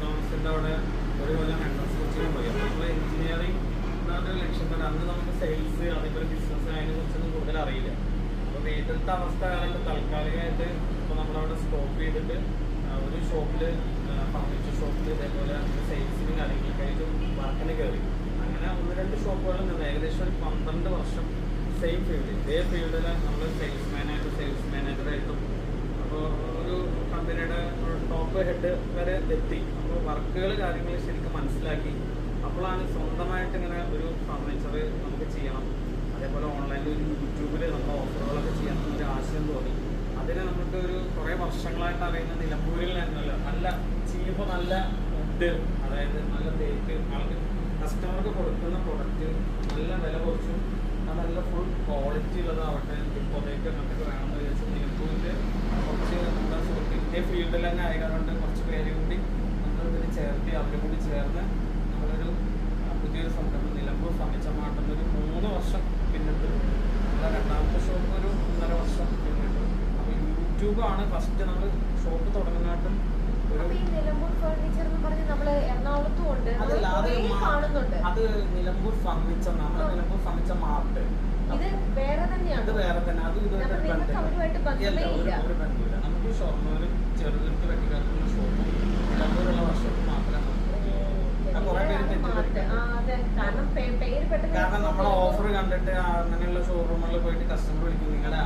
തോമസിന്റെ അവിടെ ഒരു കൊല്ലം എൻട്രൻസ് കോച്ചിങ് പോയി. അപ്പോൾ നമ്മൾ എഞ്ചിനീയറിംഗ് എന്നൊരു ലക്ഷ്യത്തോടെ അന്ന് നമുക്ക് സെയിൽസ് അതേപോലെ ബിസിനസ് അതിനെ കുറിച്ചൊന്നും കൂടുതൽ അറിയില്ല. അപ്പോൾ വീട്ടിലത്തെ അവസ്ഥ കാരണം താൽക്കാലികമായിട്ട് ഇപ്പോൾ നമ്മളവിടെ സ്റ്റോപ്പ് ചെയ്തിട്ട് ഒരു ഷോപ്പിൽ ഫർണിച്ചർ ഷോപ്പിൽ ഇതേപോലെ സെയിൽസിനും കാര്യങ്ങൾക്കായിട്ട് വർക്കിന് കയറി. അങ്ങനെ 1-2 ഷോപ്പുകളിൽ നിന്ന് ഏകദേശം ഒരു 12 വർഷം സെയിം ഫീൽഡ്, ഇതേ ഫീൽഡിൽ നമ്മൾ സെയിൽസ് മാനേജറായിട്ടും അപ്പോൾ ഒരു കമ്പനിയുടെ ടോപ്പ് ഹെഡ് വരെ എത്തി. അപ്പോൾ വർക്കുകൾ കാര്യങ്ങൾ ശരിക്കും മനസ്സിലാക്കി. അപ്പോഴാണ് സ്വന്തമായിട്ട് ഇങ്ങനെ ഒരു ഫർണിച്ചർ നമുക്ക് ചെയ്യണം, അതേപോലെ ഓൺലൈനിൽ ഒരു യൂട്യൂബിൽ നമ്മൾ ഓഫറുകളൊക്കെ ചെയ്യണം എന്നൊരു ആശയം തോന്നി. അതിന് നമുക്ക് ഒരു കുറേ വർഷങ്ങളായിട്ട് അറിയുന്ന നിലമ്പൂരിൽ നിന്നല്ല നല്ല ചെയ്യുമ്പോൾ നല്ല വുഡ്, അതായത് നല്ല തേക്ക്, ആൾക്ക് കസ്റ്റമർക്ക് കൊടുക്കുന്ന പ്രൊഡക്റ്റ് നല്ല വില കുറച്ചും നല്ല ഫുൾ ക്വാളിറ്റി ഉള്ളതാവട്ടെ, ഇപ്പോഴത്തേക്ക് അങ്ങനത്തെ വേണമെന്ന് വിചാരിച്ചു. നിലമ്പൂരിൽ കുറച്ച് നമ്മുടെ സുഹൃത്തിൻ്റെ ഫീൽഡിൽ തന്നെ ആയതുകൊണ്ട് കുറച്ച് പേരെ കൂടി നമ്മൾ ഇതിന് ചേർത്തി അവരും കൂടി ചേർന്ന് നമ്മളൊരു പുതിയൊരു സംരംഭം നിലമ്പൂർ ഫർണിച്ചർ മാർട്ട് ഒരു 3 വർഷം പിന്നിട്ട് നമ്മളെ രണ്ടാമത്തെ ഷോപ്പ് ഒരു 1.5 വർഷം പിന്നിട്ട്. അപ്പോൾ യൂട്യൂബാണ് ഫസ്റ്റ് നമ്മൾ ഷോപ്പ് തുടങ്ങുന്നതായിട്ടും അത് Nilambur furniture Nilambur furniture mart ഇത് വേറെ തന്നെയാണ്. അത് വേറെ തന്നെ. അത് ഇതുമായിട്ട് ഒരു ബന്ധമില്ല. നമുക്ക് ഷൊർണൂർ ചെറുതുരുത്ത് വെട്ടിക്കാർക്കുള്ള ഷോപ്പും നിലമ്പൂരുള്ള വർഷത്തിൽ മാത്രമേ കുറെ പേര് തെറ്റിദ്ധരിക്കും. കാരണം നമ്മളെ ഓഫർ കണ്ടിട്ട് അങ്ങനെയുള്ള ഷോറൂമുകളിൽ പോയിട്ട് കസ്റ്റമർ വിളിക്കും നിങ്ങളെ